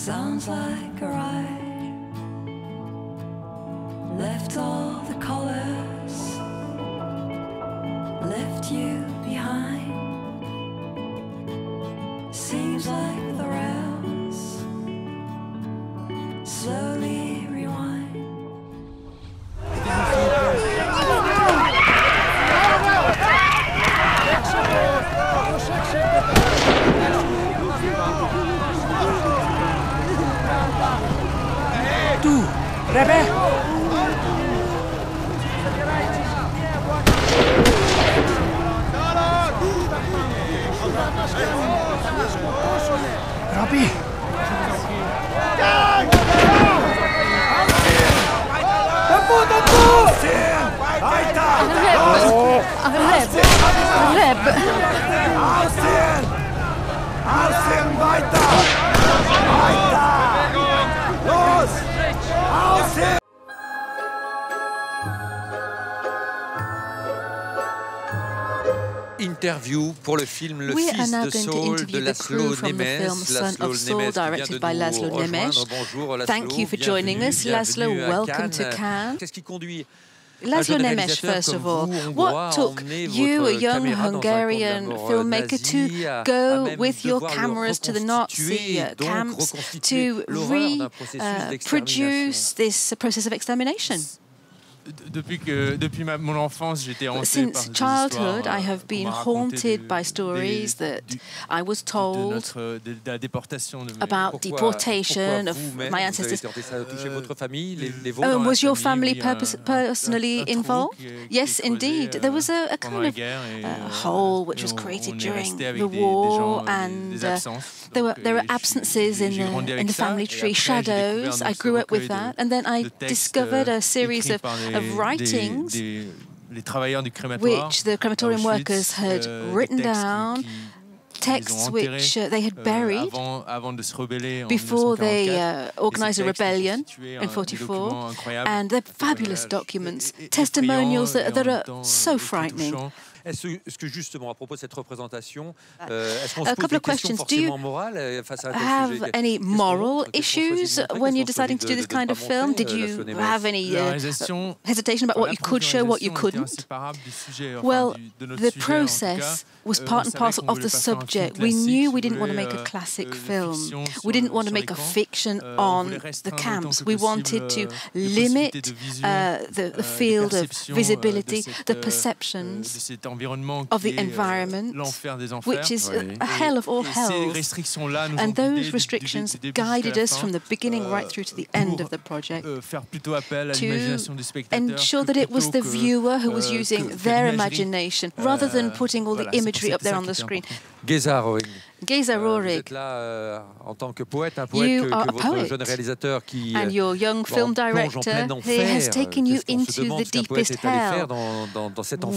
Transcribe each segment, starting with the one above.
Sounds like a ride. Left all the colors, left you behind. Seems like the rails slowly rewind. Tu, Rebe! Robi! Interview pour le film Le Fils de Saul de Laszlo Nemes. Son of Saul, directed by Laszlo Nemes. Thank you for joining us, Laszlo. Welcome to Cannes. Qu'est-ce qui conduit Laszlo Nemes, first of all, what took you, a young Hungarian filmmaker, to go with your cameras to the Nazi camps to reproduce this process of extermination? Since childhood, I have been haunted by stories that I was told about deportation of my ancestors. Was your family personally involved? Yes, indeed. There was a kind of hole which was created during the war, and there were absences in the family tree, shadows. I grew up with that, and then I discovered a series of writings which the crematorium workers had written down, texts which they had buried before they organized a rebellion in 1944, and they're fabulous documents, testimonials that are so frightening. Est-ce que justement, à propos de cette représentation, est-ce qu'on se pose des questions forcément morales face à un tel sujet? Have any moral issues when you're deciding to do this kind of film? Did you have any hesitation about what you could show, what you couldn't? Well, the process was part and parcel of the subject. We knew we didn't want to make a classic film. We didn't want to make a fiction on the camps. We wanted to limit the field of visibility, the perceptions of the environment, which is a hell of all hells. And those restrictions guided us from the beginning right through to the end of the project to ensure that it was the viewer who was using their imagination rather than putting all the imagery up there on the screen. Röhrig. Röhrig, you are a poet, and your young film director has taken you into the deepest hell.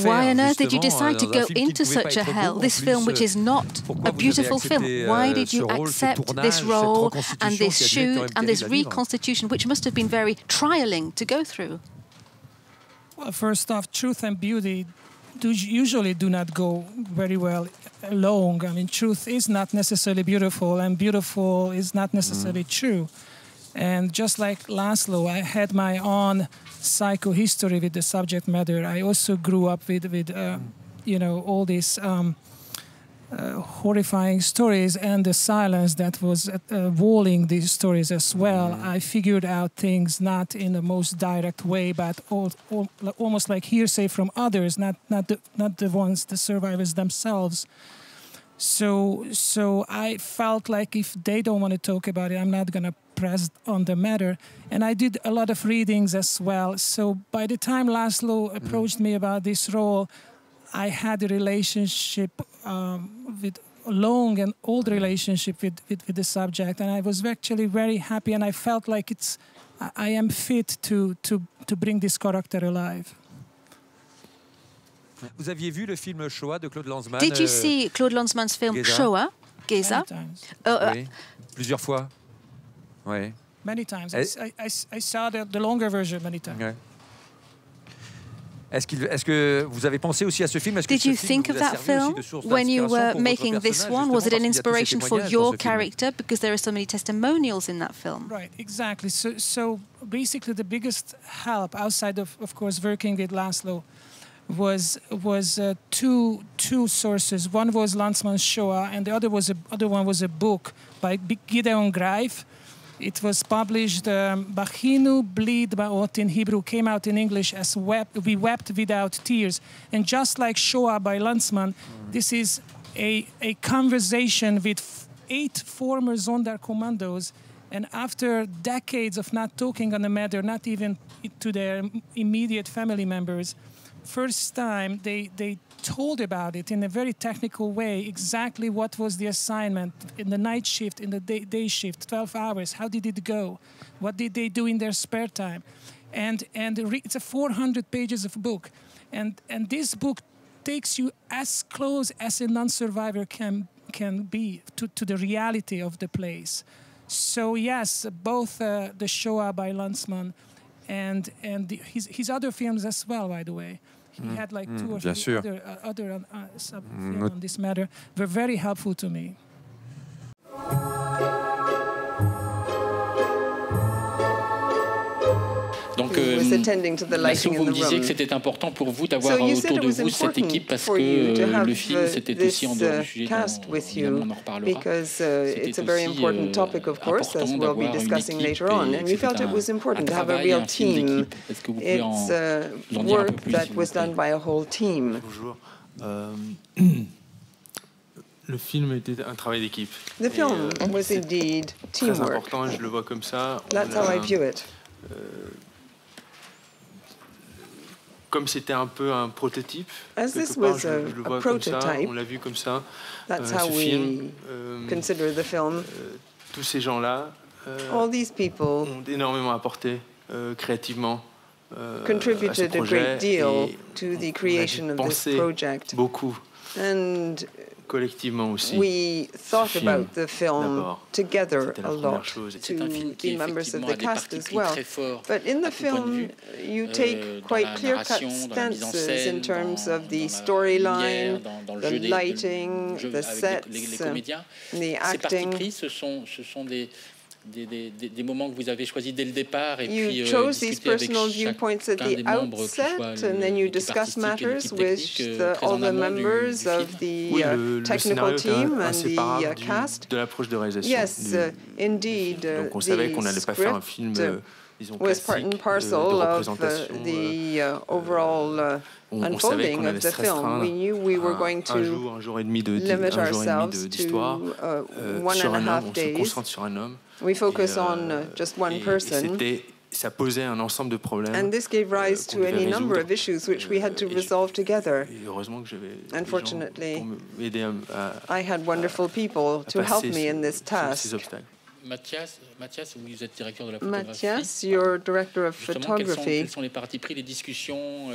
Why on earth did you decide to go into such a hell? This film, which is not a beautiful film, why did you accept this role and this shoot and this reconstitution, which must have been very trialing to go through? Well, first off, truth and beauty usually do not go very well alone. I mean, truth is not necessarily beautiful, and beautiful is not necessarily true. And just like Laszlo, I had my own psychohistory with the subject matter. I also grew up with you know, all these horrifying stories and the silence that was walling these stories as well. I figured out things not in the most direct way, but almost like hearsay from others, not the ones, the survivors themselves. So I felt like if they don't want to talk about it, I'm not going to press on the matter. And I did a lot of readings as well. So by the time Laszlo approached me about this role, I had a relationship with a long and old relationship with the subject, and I was actually very happy, and I felt like I am fit to bring this character alive. Vous aviez vu le film Shoah de Claude Lanzmann? Did you see Claude Lanzmann's film Shoah, Geza? Oui. Plusieurs fois. Oui. Many times. I saw the longer version many times. Ouais. Est-ce que vous avez pensé aussi à ce film? Did you think of that film when you were making this one? Was it an inspiration for your character? Because there are so many testimonials in that film. Right, exactly. So basically the biggest help outside of course, working with Laszlo was two sources. One was Landsman's Shoah, and the other one was a book by Gideon Greif. It was published, Bachinu Blid Ba'ot in Hebrew, came out in English as We Wept Without Tears. And just like Shoah by Landsman, this is a conversation with 8 former Sonderkommandos, and after decades of not talking on the matter, not even to their immediate family members, first time they told about it in a very technical way, exactly what was the assignment in the night shift, in the day shift, 12 hours, how did it go, what did they do in their spare time, and it's a 400 pages of book, and this book takes you as close as a non-survivor can be to the reality of the place. So yes, both the Shoah by Landsman and his other films as well, by the way. He had like 2 or 3 other sub-films on this matter, were very helpful to me. Donc, Laszlo, vous me disiez que c'était important pour vous d'avoir autour de vous cette équipe parce que le film, c'était aussi en dehors du sujet dont on en reparlera. C'était aussi important d'avoir une équipe et c'était un travail, un film d'équipe. Est-ce que vous pouvez nous en dire un peu plus, s'il vous plaît? Bonjour. Le film était un travail d'équipe. The film was indeed teamwork. Très important, je le vois comme ça. That's how I view it. Comme c'était un peu un prototype, As this quelque part, was je le vois comme ça, on l'a vu comme ça. That's how we consider the film. Tous ces gens-là All these people ont énormément apporté créativement contributed a great deal to the creation of this project. Beaucoup. And collectivement aussi. We thought about the film together a lot, to the members of the cast as well. But in the film, you take quite clear-cut stances in terms of the storyline, the lighting, the sets, the acting. Des moments que vous avez choisis dès le départ et puis you chose these personal viewpoints at the outset, and then you discuss matters with all the members of the technical team and the cast. De l'approche de réalisation. Yes, indeed. Donc on savait qu'on n'allait pas faire un film, disons, was part and parcel of the overall unfolding of the film. We knew we were going to limit ourselves to 1.5 days. On se concentre sur un homme. We focus on just one person. Ça posait un ensemble de problèmes. And this gave rise to any number of issues which we had to resolve together. Unfortunately, I had wonderful people to help me in this task. Mathias, vous êtes directeur de la photographie. Mathias, you're director of photography. Quels sont les partis pris, les discussions,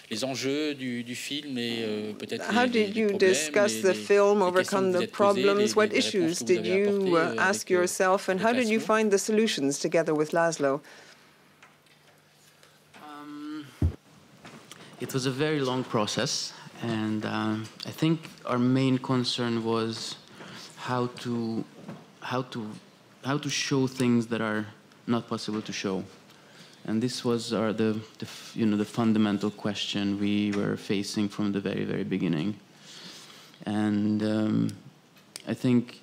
les enjeux du film et peut-être How did you discuss the film, overcome the problems? What issues did you ask yourself, and how did you find the solutions together with Laszlo? It was a very long process, and I think our main concern was how to show things that are not possible to show, and this was the fundamental question we were facing from the very beginning. And I think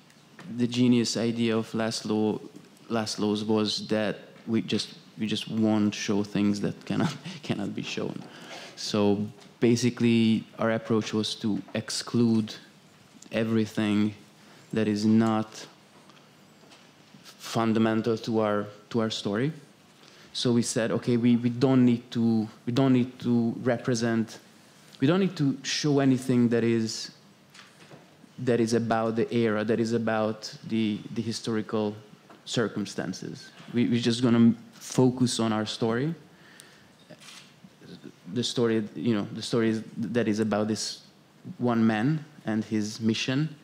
the genius idea of Laszlo's was that we just won't show things that cannot be shown. So basically, our approach was to exclude everything that is not fundamental to our story. So we said, okay, we don't need to represent, we don't need to show anything that is about the era, that is about the historical circumstances. We're just going to focus on our story. The story that is about this one man and his mission,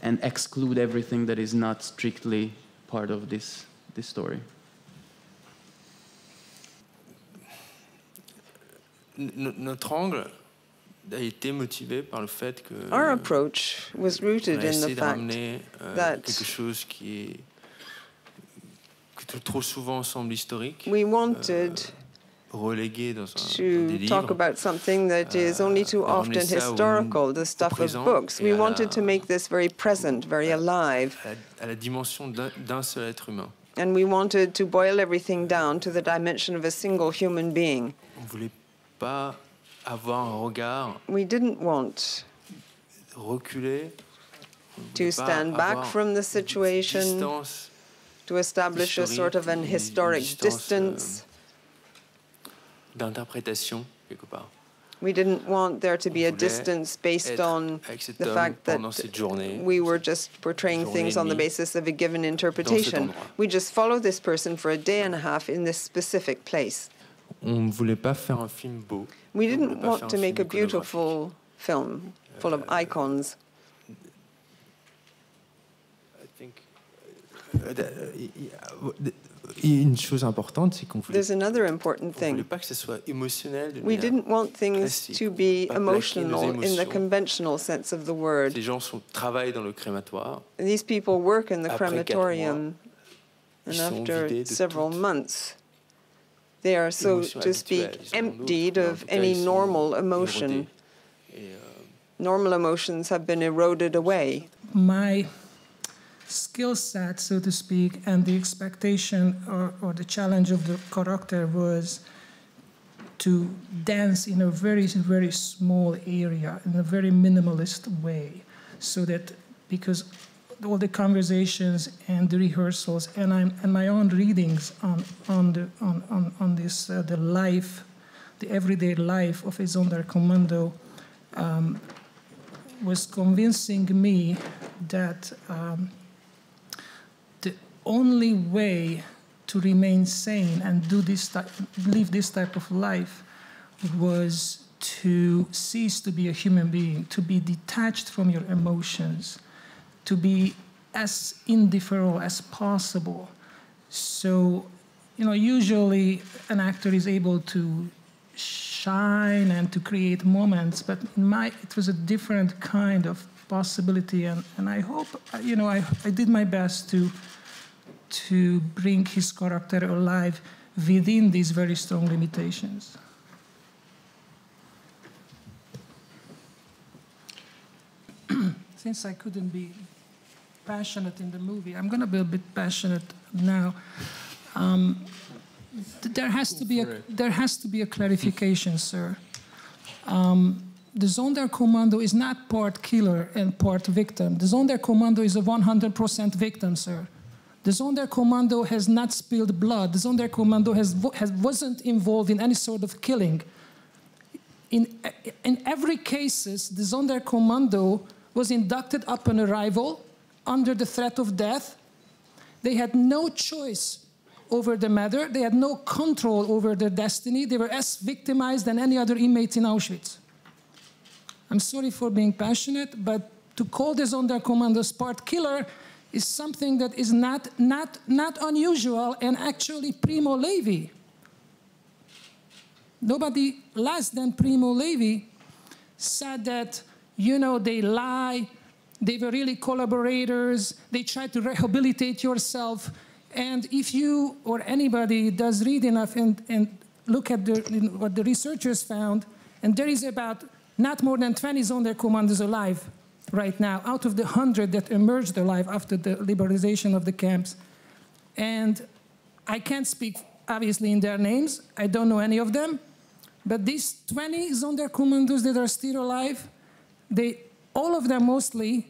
and exclude everything that is not strictly part of this story. notre angle a été motivé par le fait que our approach was rooted in the fact that quelque chose qui trop souvent semble historique. We wanted relégué dans to talk about something that is only too often historical, the stuff of books. We wanted to make this very present, very alive. À la dimension d'un seul être humain. And we wanted to boil everything down to the dimension of a single human being. On voulait pas avoir un regard. We didn't want reculer. To stand back from the situation, to establish a sort of an historic distance. D'interprétation, quelque part. We didn't want there to be a distance based on the fact that we were just portraying things on the basis of a given interpretation. We just follow this person for a day and a half in this specific place. On voulait pas faire un film beau. We didn't want to make a beautiful film full of icons. I think une chose importante, c'est qu'on voulait. There's another important thing. On voulait pas que ce soit émotionnel. We didn't want things to be emotional in the conventional sense of the word. Les gens travaillent dans le crématoire. These people work in the crematorium, and after several months, they are, so to speak, emptied of any normal emotion. Normal emotions have been eroded away. My skill set, so to speak, and the expectation or the challenge of the character was to dance in a very, very small area, in a very minimalist way, so that because all the conversations and the rehearsals and my own readings on this the life, the everyday life of a Sonderkommando was convincing me that the only way to remain sane and live this type of life was to cease to be a human being, to be detached from your emotions, to be as indifferent as possible. So, usually an actor is able to shine and to create moments, but it was a different kind of possibility, and I hope, I did my best to bring his character alive within these very strong limitations. Since I couldn't be passionate in the movie, I'm going to be a bit passionate now. There has to be a clarification, sir. The Sonderkommando is not part killer and part victim. The Sonderkommando is a 100% victim, sir. The Sonderkommando has not spilled blood. The Sonderkommando wasn't involved in any sort of killing. In every case, the Sonderkommando was inducted upon arrival under the threat of death. They had no choice over the matter. They had no control over their destiny. They were as victimized than any other inmate in Auschwitz. I'm sorry for being passionate, but to call the Sonderkommandos part killer is something that is not unusual and actually Primo Levi. Nobody less than Primo Levi said that, they lie, they were really collaborators, they tried to rehabilitate yourself. And if you or anybody does read enough and look at what the researchers found, and there is about not more than 20 Sonderkommandos alive right now, out of the 100 that emerged alive after the liberalization of the camps. And I can't speak, obviously, in their names. I don't know any of them. But these 20 Sonderkommandos that are still alive, all of them mostly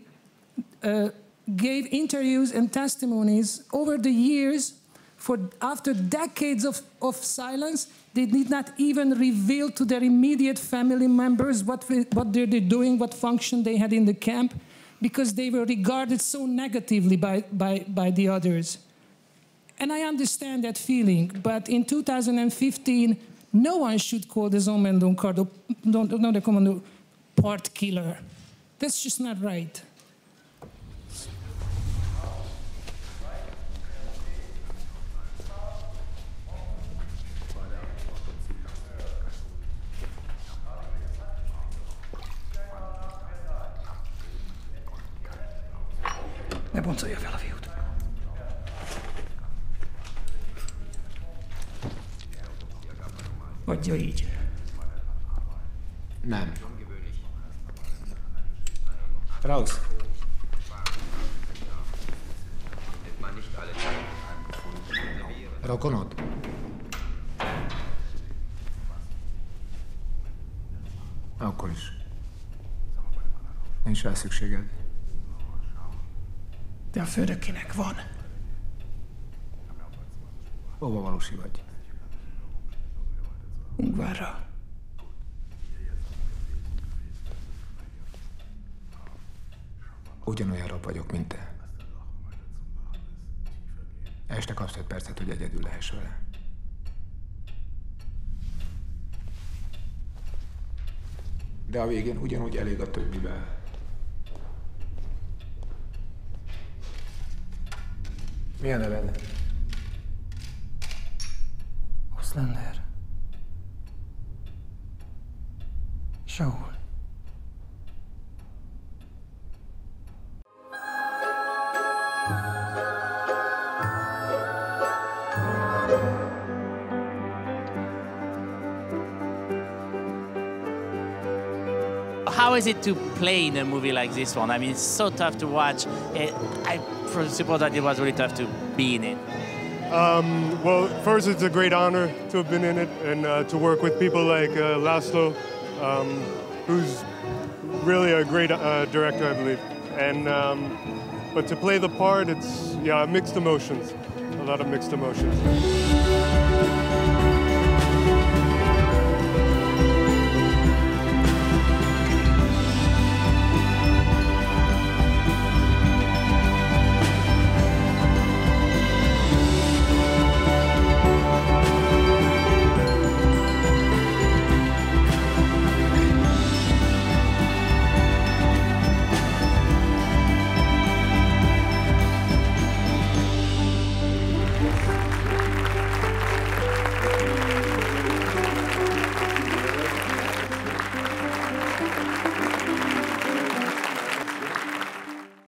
gave interviews and testimonies over the years. After decades of silence, they did not even reveal to their immediate family members what they're doing, what function they had in the camp, because they were regarded so negatively by the others. And I understand that feeling, but in 2015, no one should call the Sonderkommando part killer. That's just not right. Ne boncolja fel a fiút. Adja így. Nem. Raus. Rokonod? Akkor is. Nincs rá szükséged. De a főnökének van. Hova valósi vagy? Ungvárra. Ugyanolyan vagyok, mint te. Este kapsz 5 percet, hogy egyedül lehess vele. De a végén ugyanúgy elég a többivel. Mi a neved? Ausländer. Saul. How is it to play in a movie like this one? I mean, it's so tough to watch. I suppose that it was really tough to be in it. Well, first, it's a great honor to have been in it and to work with people like Laszlo, who's really a great director, I believe. And but to play the part, it's mixed emotions, a lot of mixed emotions.